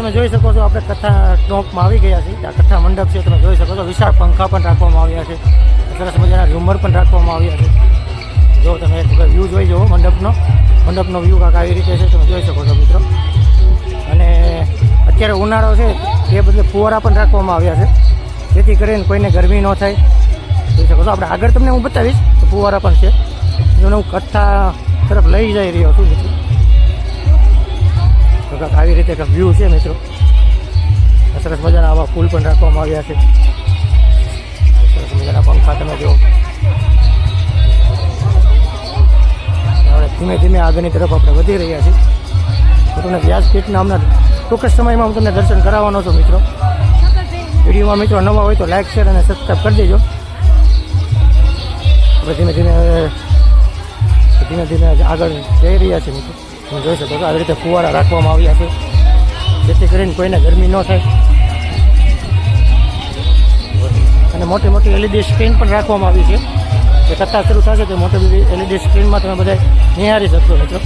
તમે જોઈ શકો છો આપણે કથા ટોપમાં આવી ગયા છીએ. આ કથા મંડપ છે તમે જોઈ શકો છો. વિશાળ પંખા પણ રાખવામાં આવ્યા છે. સરસ મજાના ઝુમર પણ રાખવામાં આવ્યા છે. જો તમે વ્યૂ જોઈ જુઓ મંડપનો વ્યૂ કાંક આવી રીતે છે તમે જોઈ શકો છો મિત્રો. અને અત્યારે ઉનાળો છે એ બદલે ફુવારા પણ રાખવામાં આવ્યા છે જેથી કરીને કોઈને ગરમી ન થાય. જોઈ શકો છો. આપણે આગળ તમને હું બતાવીશ તો ફુવારા પણ છે. જો હું કથા તરફ લઈ જઈ રહ્યો છું મિત્રો. તો કાંક આવી રીતે કાંક વ્યૂ છે મિત્રો. સરસ મજાના આવા ફૂલ પણ રાખવામાં આવ્યા છે. સરસ મજાના પંખા તમે જુઓ. હવે ધીમે ધીમે આગળની તરફ આપણે વધી રહ્યા છીએ. તો તમને વ્યાસપીઠના હમણાં ટૂંક સમયમાં હું તમને દર્શન કરાવવાનો છું મિત્રો. વિડીયોમાં મિત્રો નવા હોય તો લાઇક શેર અને સબસ્ક્રાઈબ કરી દેજો. આપણે ધીમે ધીમે આગળ જઈ રહ્યા છીએ મિત્રો. તમે જોઈ શકો છો આવી રીતે ફુવારા રાખવામાં આવ્યા છે જેથી કરીને કોઈને ગરમી ન થાય. અને મોટી મોટી એલઈડી સ્ક્રીન પણ રાખવામાં આવી છે. જે કથા શરૂ થશે તો મોટી એલઈડી સ્ક્રીનમાં તમે બધા નિહાળી શકશો મિત્રો.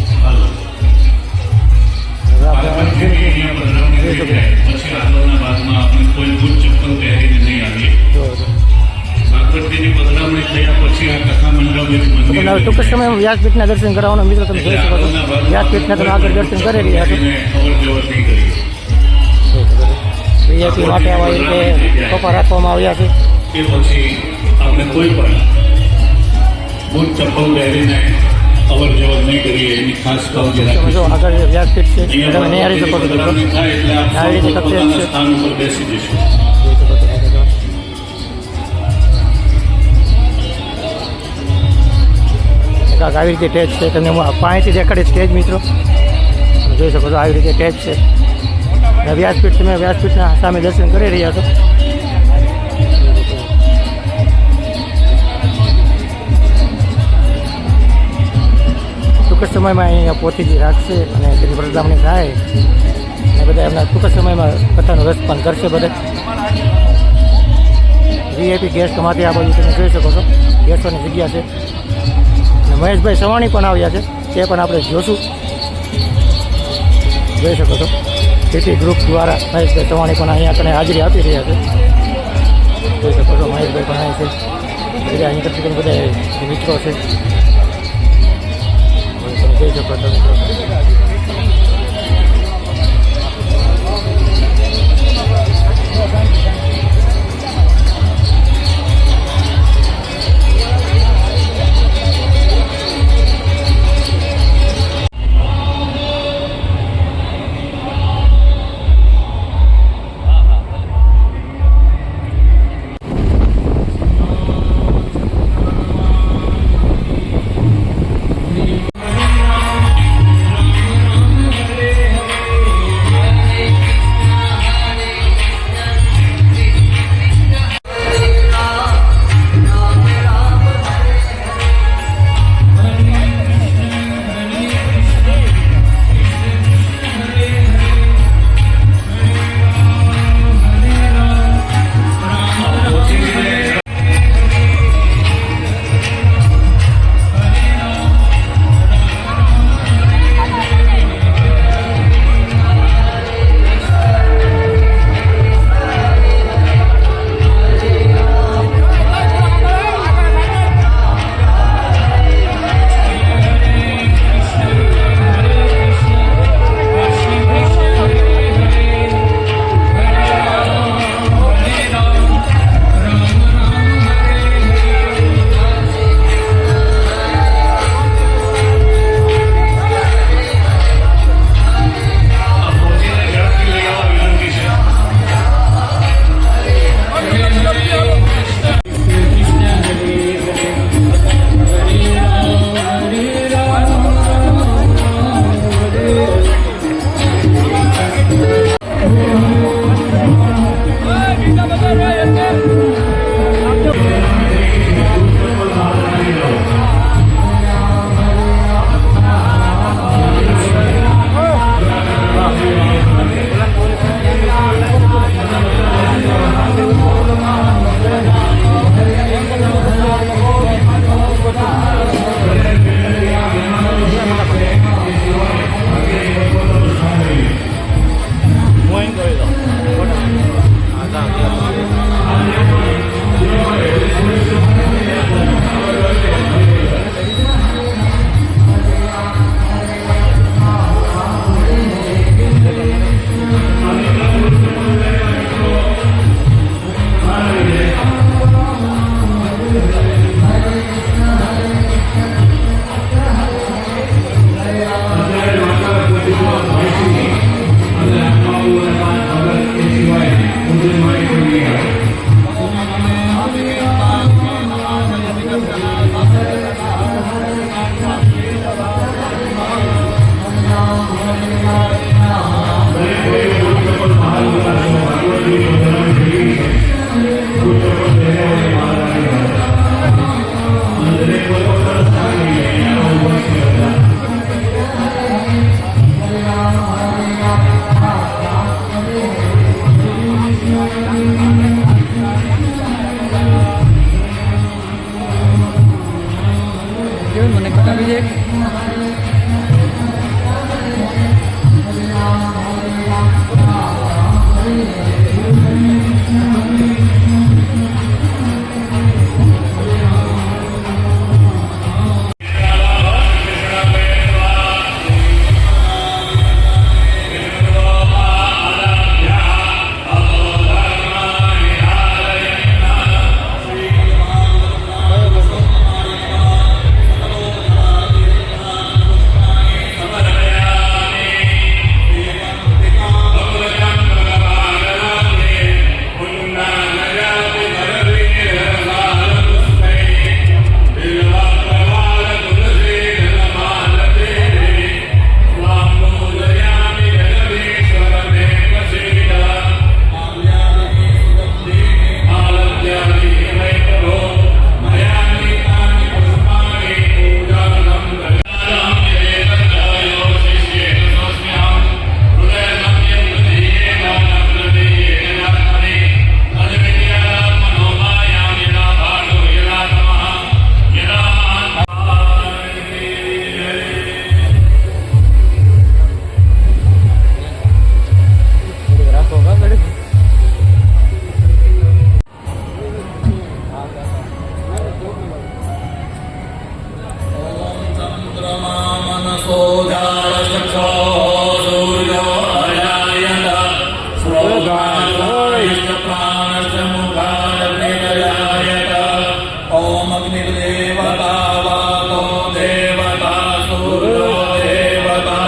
ટૂંક સમયમાં વ્યાસપીઠના દર્શન કરાવવાનો મિત્રો તમે જોઈ શકો છો. વ્યાસપીઠના તમે આગળ દર્શન કરી રહ્યા છો. વીઆઈપી માટે આવા રીતે કપા રાખવામાં આવ્યા છે. આપણે કોઈ પણ બૂટ ચપ્પલ પહેરીને અવર જવર નહીં કરીએ એની ખાસ કાળજી જો આગળ વ્યાસપીઠ છે તમે નિહાળી શકો છો. આવી રીતે સ્થાન ઉપર બેસી જઈશું. આવી રીતે સ્ટેજ છે તમને હું પાણીથી દેખાડી સ્ટેજ મિત્રો જોઈ શકો છો આવી રીતે ટેચ છે અને વ્યાસપીઠ તમે વ્યાસપીઠના સામે દર્શન કરી રહ્યા છો. ટૂંક જ સમયમાં અહીંયા પોથીજી રાખશે અને તેની પધરામણી થાય અને બધા એમના ટૂંક જ સમયમાં કથાનો રસ પણ કરશે. બધા વીઆઈપી ગેસ્ટમાંથી આ બાજુ તમે જોઈ શકો છો બેસવાની જગ્યા છે અને મહેશભાઈ સવાણી પણ આવ્યા છે તે પણ આપણે જોશું. જોઈ શકો છો ટીટી ગ્રુપ દ્વારા મહેશભાઈ સવાણી પણ અહીંયા કને હાજરી આપી રહ્યા છે. જોઈ શકો છો મહેશભાઈ પણ અહીંયા છે. બધા અહીં કરતી બધા મિત્રો છે. તમે જોઈ શકો છો મિત્રો. ओम अग्निर्देवता वातो देवता सूर्यो देवता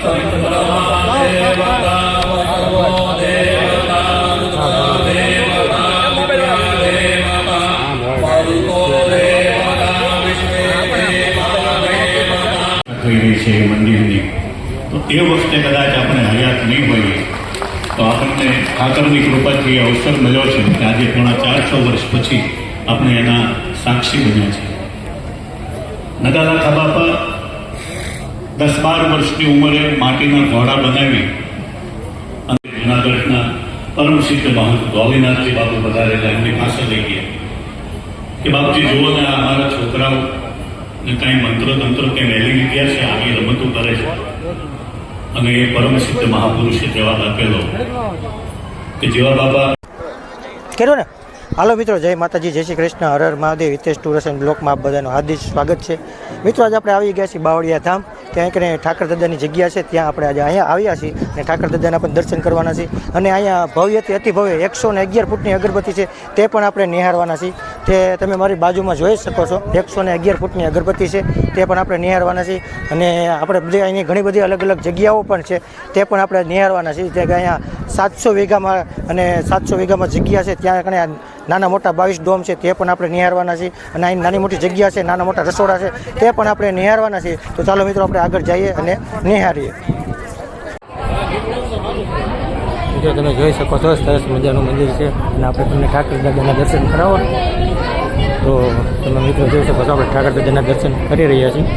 चंद्रमा देवता वसवो देवता रुद्र देवता देवता मरुतो देवता विश्वे देवता થઈ રહી છે એ મંદિરની. તો એ વખતે કદાચ આપણે હયાત નહીં હોઈએ તો આપણને ઠાકરની કૃપાથી એ અવસર મળ્યો છે કે આજે પોણા 400 વર્ષ પછી આપણે એના સાક્ષી બન્યા છે. નગાલા ખભા પર 10-12 વર્ષની ઉંમરે માટીના ઘોડા બનાવી અને જૂનાગઢના પરમસિદ્ધ મહંત ગોવિનાથજી બાપુ વધારેલા એમની પાસે લઈ ગયા કે બાપજી જુઓ ને આ અમારા છોકરાઓ ને કાંઈ મંત્રો તંત્રો કે વહેલી ગયા છે આવી રમતો કરે છે. અને એ પરમસિદ્ધ મહાપુરુષે જવાબ આપેલો કે જેવા બાબા કર્યો ને. હાલો મિત્રો, જય માતાજી, જય શ્રી કૃષ્ણ, હર હર મહાદેવ. હિતેશ ટૂર્સ એન્ડ બ્લોકમાં આપ બધાનું હાર્દિક સ્વાગત છે. મિત્રો આજે આપણે આવી ગયા છીએ બાવળિયા ધામ. ત્યાં કરીને ઠાકર દાદાની જગ્યા છે, ત્યાં આપણે આજે અહીંયા આવ્યા છીએ અને ઠાકર દાદાના પણ દર્શન કરવાના છીએ. અને અહીંયા ભવ્યથી અતિ ભવ્ય 111 ફૂટની અગરબત્તી છે, તે પણ આપણે નિહાળવાના છીએ. તે તમે મારી બાજુમાં જોઈ શકો છો, 111 ફૂટની અગરબત્તી છે, તે પણ આપણે નિહાળવાના છીએ. અને આપણે બધી અહીંની ઘણી બધી અલગ અલગ જગ્યાઓ પણ છે, તે પણ આપણે નિહાળવાના છીએ. ત્યાં અહીંયા 700 વીઘામાં અને 700 વીઘામાં જગ્યા છે, ત્યાં કણે નાના મોટા 22 ડોમ છે, તે પણ આપણે નિહાળવાના છીએ. અને અહીં નાની મોટી જગ્યા છે, નાના મોટા રસોડા છે, તે પણ આપણે નિહાળવાના છીએ. તો ચાલો મિત્રો, આપણે આગળ જઈએ અને નિહાળીએ. મિત્રો તમે જોઈ શકો છો, સરસ મજાનું મંદિર છે અને આપણે તમને ઠાકર દાદાના દર્શન કરાવો. તો તમે મિત્રો જોઈ શકો છો, આપણે ઠાકર દાદાના દર્શન કરી રહ્યા છીએ.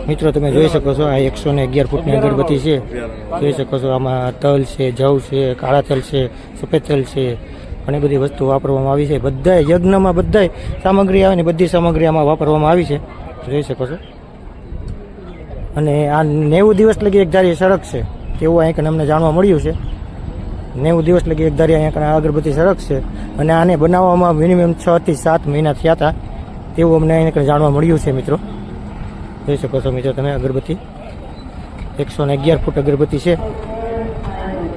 મિત્રો તમે જોઈ શકો છો, આ 111 ફૂટની અગરબત્તી છે. જોઈ શકો છો, આમાં તલ છે, જવ છે, કાળા તલ છે, સફેદ તલ છે, ઘણી બધી વસ્તુ વાપરવામાં આવી છે. બધા યજ્ઞમાં બધાય સામગ્રી આવે ને બધી સામગ્રી આમાં વાપરવામાં આવી છે, જોઈ શકો છો. અને આ 90 દિવસ લગી એક ધારી સળગ છે તેવું અહીં કને અમને જાણવા મળ્યું છે. 90 દિવસ લગી એક ધારી અહીંયા કને અગરબત્તી સળગ છે. અને આને બનાવવામાં મિનિમમ 6 થી 7 મહિના થયા હતા તેવું અમને અહીં કને જાણવા મળ્યું છે. મિત્રો જોઈ શકો છો, મિત્રો તમે અગરબત્તી 111 ફૂટ અગરબત્તી છે,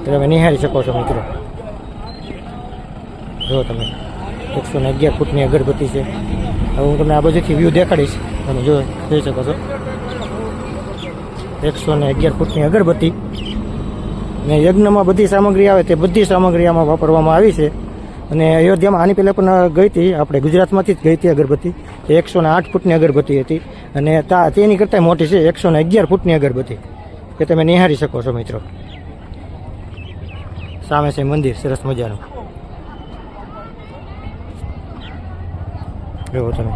તમે નિહાળી શકો છો. મિત્રો જો તમે 111 ફૂટની અગરબત્તી છે. હવે હું તમને આ બાજુથી વ્યૂ દેખાડીશ, તમે જોઈ શકો છો. 111 ફૂટની અગરબત્તી ને યજ્ઞમાં બધી સામગ્રી આવે તે બધી સામગ્રી આમાં વાપરવામાં આવી છે. અને અયોધ્યામાં આની પહેલાં પણ ગઈ હતી, આપણે ગુજરાતમાંથી જ ગઈ હતી અગરબત્તી. એ 108 ફૂટની અગરબત્તી હતી અને તેની કરતાં મોટી છે 111 ફૂટની અગરબત્તી, કે તમે નિહાળી શકો છો. મિત્રો સામે છે મંદિર સરસ મજાનું, જોવો તમે.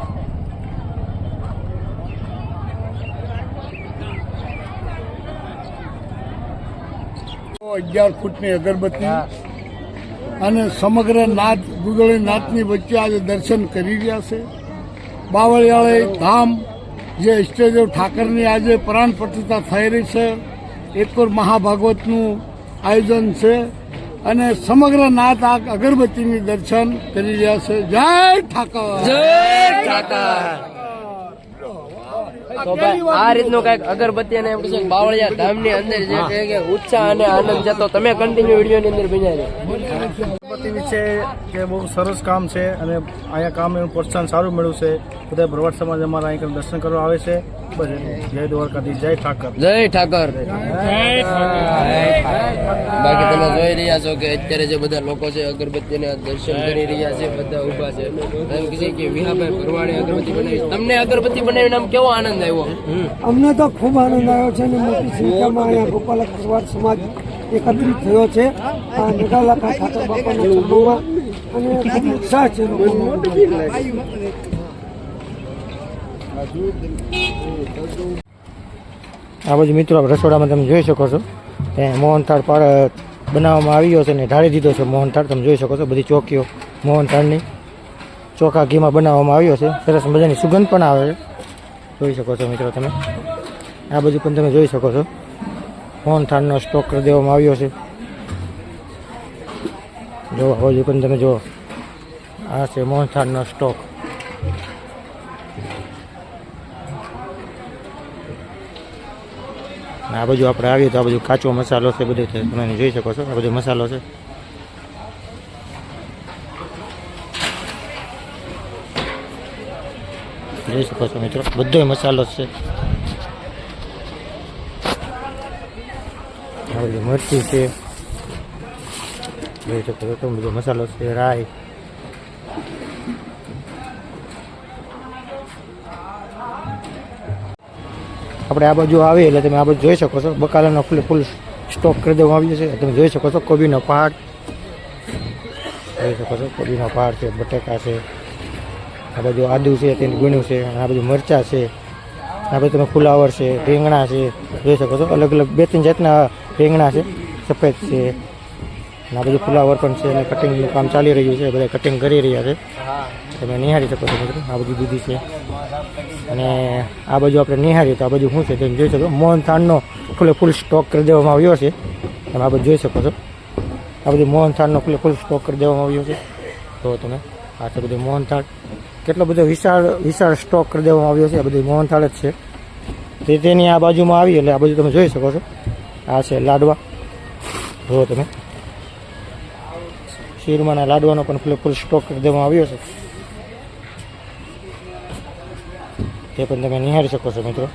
11 ફૂટની અગરબત્તી અને સમગ્ર નાથ દુધળી નાથની વચ્ચે આજે દર્શન કરી રહ્યા છે. બાવળિયાળી ધામ જે ઇષ્ટદેવ ઠાકરની આજે પ્રાણ પ્રતિષ્ઠા થઈ રહી છે, એકર મહાભાગવતનું આયોજન છે અને સમગ્ર નાથ આ અગરબત્તીની દર્શન કરી રહ્યા છે. જય ઠાકર, જય ઠાકર. તો ભાઈ આ રીતનું કઈક અગરબત્તી અને એમ કે બાવળિયા ધામની અંદર જે કે ઉત્સાહ અને આનંદ જતો, તમે કન્ટિન્યુ વિડીયોની અંદર બન્યા અગરબત્તી વિશે કે બહુ સરસ કામ છે અને અહીંયા કામનું પ્રોત્સાહન સારું મળ્યું છે. બધા ભરવાડ સમાજ અમારા અહીં દર્શન કરવા આવે છે. બસ જય દ્વારકાધીશ, જય ઠાકર, જય ઠાકર. બાકી તમે જોઈ રહ્યા છો કે અત્યારે જે બધા લોકો છે અગરબત્તીના દર્શન કરી રહ્યા છે, બધા ઊભા છે. એમ કીધું કે વિહાભાઈ ભરવાડે અગરબત્તી બનાવી, તમને અગરબત્તી બનાવીને આમ કેવો આનંદ આવ્યો? અમને તો ખૂબ આનંદ આવ્યો છે અને મોટી સંખ્યામાં અહીંયા ગોપાલક ભરવાડ સમાજ એકત્રિત થયો છે આ નગાલાખા ઠાકર બાપાના ચરણોમાં અને ખૂબ ઉત્સાહ છે લોકોનો. આ બાજુ મિત્રો રસોડામાં તમે જોઈ શકો છો, ત્યાં મોહનથાળ બનાવવામાં આવ્યો છે અને ઢાળી દીધો છે મોહનથાળ. તમે જોઈ શકો છો, બધી ચોકીઓ મોહનથાળની ચોખા ઘીમાં બનાવવામાં આવ્યો છે. સરસ મજાની સુગંધ પણ આવે છે, જોઈ શકો છો મિત્રો તમે. આ બાજુ પણ તમે જોઈ શકો છો મોહનથાળનો સ્ટોક કરી દેવામાં આવ્યો છે. જો આ બાજુ પણ તમે જુઓ, આ છે મોહનથાળનો સ્ટોક. આ બાજુ આપણે આવીએ તો આ બાજુ કાચો મસાલો છે, બધું છે તમે જોઈ શકો છો. આ બધો મસાલો છે. જોઈ શકો છો મિત્રો, બધો મસાલો છે. આ બધું મરચી છે, જોઈ શકો છો બધો મસાલો છે. રાઈ, આપણે આ બાજુ આવીએ એટલે તમે આ બાજુ જોઈ શકો છો બકાલાનો ફૂલ સ્ટોક કરી દેવામાં આવ્યો છે. તમે જોઈ શકો છો કોબીનો પહાડ, જોઈ શકો છો કોબીનો પહાડ છે, બટેકા છે, આ બાજુ આદુ છે, તેનું ગુણ્યું છે, આ બાજુ મરચાં છે, આ બાજુ તમે ફુલાવર છે, રીંગણા છે, જોઈ શકો છો અલગ અલગ 2-3 જાતના રીંગણા છે, સફેદ છે, આ બાજુ ફુલાવર પણ છે અને કટિંગનું કામ ચાલી રહ્યું છે. બધા કટિંગ કરી રહ્યા છે, તમે નિહાળી શકો છો મિત્રો. આ બાજુ દૂધી છે અને આ બાજુ આપણે નિહાળીએ તો આ બાજુ શું છે તમે જોઈ શકો. મોહનથાળનો ફૂલ સ્ટોક કરી દેવામાં આવ્યો છે, તમે આ બધું જોઈ શકો છો. આ બધું મોહનથાળનો ફૂલ સ્ટોક કરી દેવામાં આવ્યો છે. તો તમે આ છે બધું મોહનથાળ, કેટલો બધો વિશાળ સ્ટોક કરી દેવામાં આવ્યો છે. આ બધું મોહનથાળ જ છે. તે તેની આ બાજુમાં આવી એટલે આ બધું તમે જોઈ શકો છો. આ છે લાડવા, જુઓ તમે શીરમાના લાડવાનો પણ ફૂલ સ્ટોક કરી દેવામાં આવ્યો છે. તે પણ તમે નિહાળી શકો છો મિત્રો.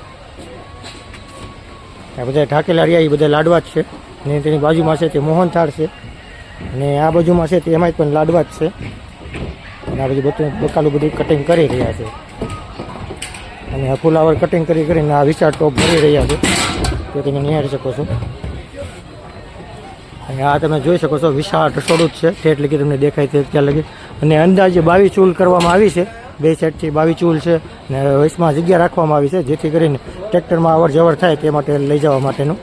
આ બધા ઢાકેલા રહ્યા એ બધા લાડવા જ છે અને તેની બાજુમાં છે તે મોહનથાળ છે અને આ બાજુમાં છે તે એમાંય પણ લાડવા જ છે. અને આ બધું બકાલું બધું કટિંગ કરી રહ્યા છે અને આ ફુલાવર કટિંગ કરીને આ વિશાળ ટોપ ભરી રહ્યા છે, તે તમે નિહાળી શકો છો. અને આ તમે જોઈ શકો છો વિશાળ રસોડું જ છે, ઠેઠ લગી તમને દેખાય છે ત્યાં લગી. અને અંદાજે 22 ચૂલ કરવામાં આવી છે, 2 સાઈડથી 22 ચૂલ છે અને વચમાં જગ્યા રાખવામાં આવી છે જેથી કરીને ટ્રેક્ટરમાં અવર જવર થાય તે માટે લઈ જવા માટેનું.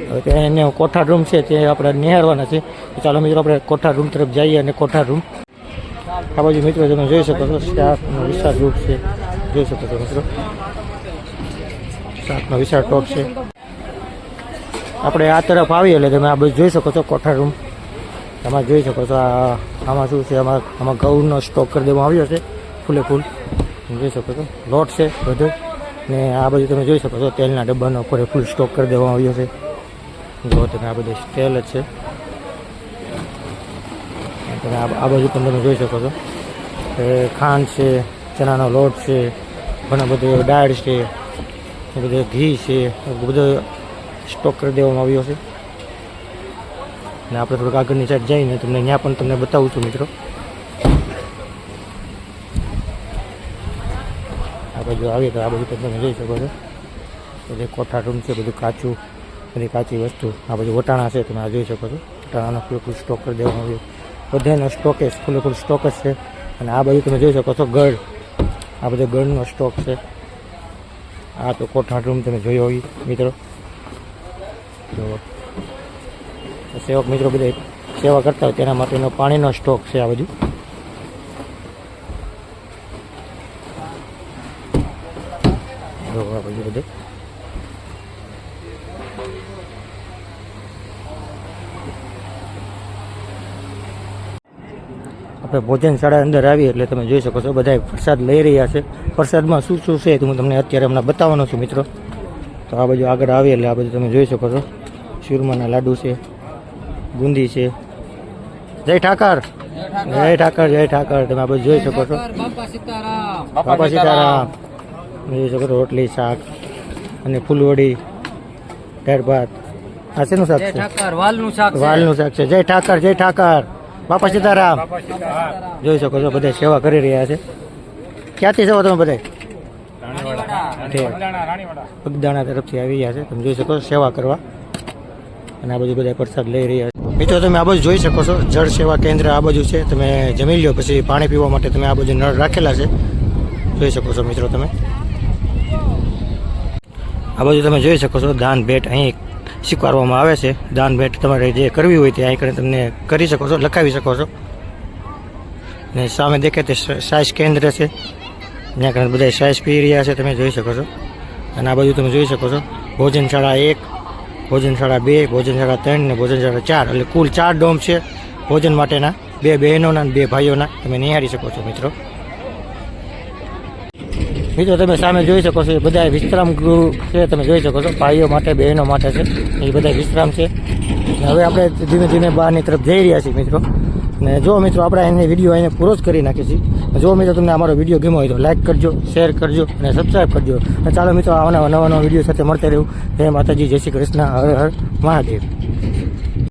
હવે ત્યાં એને કોઠાર રૂમ છે તે આપણે નિહાળવાના છે. તો ચાલો મિત્રો આપણે કોઠાર રૂમ તરફ જઈએ. અને કોઠાર રૂમ આ બાજુ મિત્રો તમે જોઈ શકો છો શાકનો વિશાળ રૂપ છે, જોઈ શકો છો મિત્રો શાકનો વિશાળ ટોપ છે. આપણે આ તરફ આવીએ એટલે તમે આ બધું જોઈ શકો છો કોઠાર રૂમ. તમે જોઈ શકો છો આમાં શું છે, આમાં ઘઉંનો સ્ટોક કરી દેવામાં આવ્યો છે ફૂલે ફૂલ, જોઈ શકો છો. લોટ છે બધું ને આ બાજુ તમે જોઈ શકો છો તેલના ડબ્બાનો ફૂલ સ્ટોક કરી દેવામાં આવ્યો છે. જો તમે આ બધું તેલ જ છે. તમે આ બાજુ પણ તમે જોઈ શકો છો કે ખાંડ છે, ચણાનો લોટ છે, ઘણા બધું દાળ છે, એ બધું ઘી છે, બધો સ્ટોક કરી દેવામાં આવ્યો છે. અને આપણે થોડુંક આગળની સાઈડ જઈને તમને ત્યાં પણ તમને બતાવું છું મિત્રો. આ બાજુ આવીએ તો આ બધું પણ તમે જોઈ શકો છો. બધું કોઠાર રૂમ છે, બધું કાચું, બધી કાચી વસ્તુ. આ બધું વટાણા છે, તમે આ જોઈ શકો છો. વટાણાનો ફૂલ સ્ટોક કરી દેવામાં આવ્યો. બધાનો સ્ટોક ફૂલ સ્ટોક જ છે. અને આ બાજુ તમે જોઈ શકો છો ગળ, આ બધો ગળનો સ્ટોક છે. આ તો કોઠાર રૂમ તમે જોયો હોય મિત્રો. તો સેવક મિત્રો બધા સેવા કરતા હોય તેના માટેનો પાણીનો સ્ટોક છે આ બધું. આ બધું બધું આપણે ભોજનશાળા અંદર આવીએ એટલે તમે જોઈ શકો છો બધા પ્રસાદ લઈ રહ્યા છે. પ્રસાદમાં શું શું છે તો હું તમને અત્યારે હમણાં બતાવવાનો છું મિત્રો. તો આ બાજુ આગળ આવીએ એટલે આ બધું તમે જોઈ શકો છો. શીરમાના લાડુ છે, બુંદી છે. જય ઠાકર, જય ઠાકર, જય ઠાકર. તમે આ બધું જોઈ શકો છો. બાપા સીતારામ જોઈ શકો છો. રોટલી, શાક અને ફૂલવડી, દાળ ભાત. આ શેનું શાક છે? વાલનું શાક છે. જય ઠાકર, જય ઠાકર, બાપા સીતારામ. જોઈ શકો છો બધા સેવા કરી રહ્યા છે. ક્યાંથી છો તમે બધા? બગદાણા તરફથી આવી ગયા છે. તમે જોઈ શકો છો સેવા કરવા. અને આ બાજુ બધા પ્રસાદ લઈ રહ્યા છે. મિત્રો તમે આ બાજુ જોઈ શકો છો જળ સેવા કેન્દ્ર આ બાજુ છે. તમે જમી લો પછી પાણી પીવા માટે તમે આ બાજુ નળ રાખેલા છે, જોઈ શકો છો મિત્રો. તમે આ બાજુ તમે જોઈ શકો છો દાન ભેટ અહીં સ્વીકારવામાં આવે છે. દાન ભેટ તમારે જે કરવી હોય તે અહીં કરીને તમને કરી શકો છો, લખાવી શકો છો. ને સામે દેખે તે સાઈઝ કેન્દ્ર છે, ત્યાં કને બધા સાઈઝ પી રહ્યા છે, તમે જોઈ શકો છો. અને આ બાજુ તમે જોઈ શકો છો ભોજનશાળા 1, ભોજનશાળા 2, ભોજનશાળા 3 ને ભોજનશાળા 4, એટલે કુલ 4 ડોમ છે ભોજન માટેના, 2 બહેનોના અને 2 ભાઈઓના. તમે નિહાળી શકો છો મિત્રો. તમે સામે જોઈ શકો છો એ બધા વિશ્રામ ગૃહ છે, તમે જોઈ શકો છો ભાઈઓ માટે બહેનો માટે છે, એ બધા વિશ્રામ છે. હવે આપણે ધીમે ધીમે બહારની તરફ જઈ રહ્યા છીએ મિત્રો. ને જો મિત્રો આપણે એને વિડીયો એને પૂરો જ કરી નાખીએ છીએ. જો મિત્રો તમને અમારો વિડીયો ગમ્યો હોય તો લાઈક કરજો, શેર કરજો અને સબસ્ક્રાઈબ કરજો. અને ચાલો મિત્રો આવા નવા વિડીયો સાથે મળતા રહેવું. જય માતાજી, જય શ્રી કૃષ્ણ, હર હર મહાદેવ.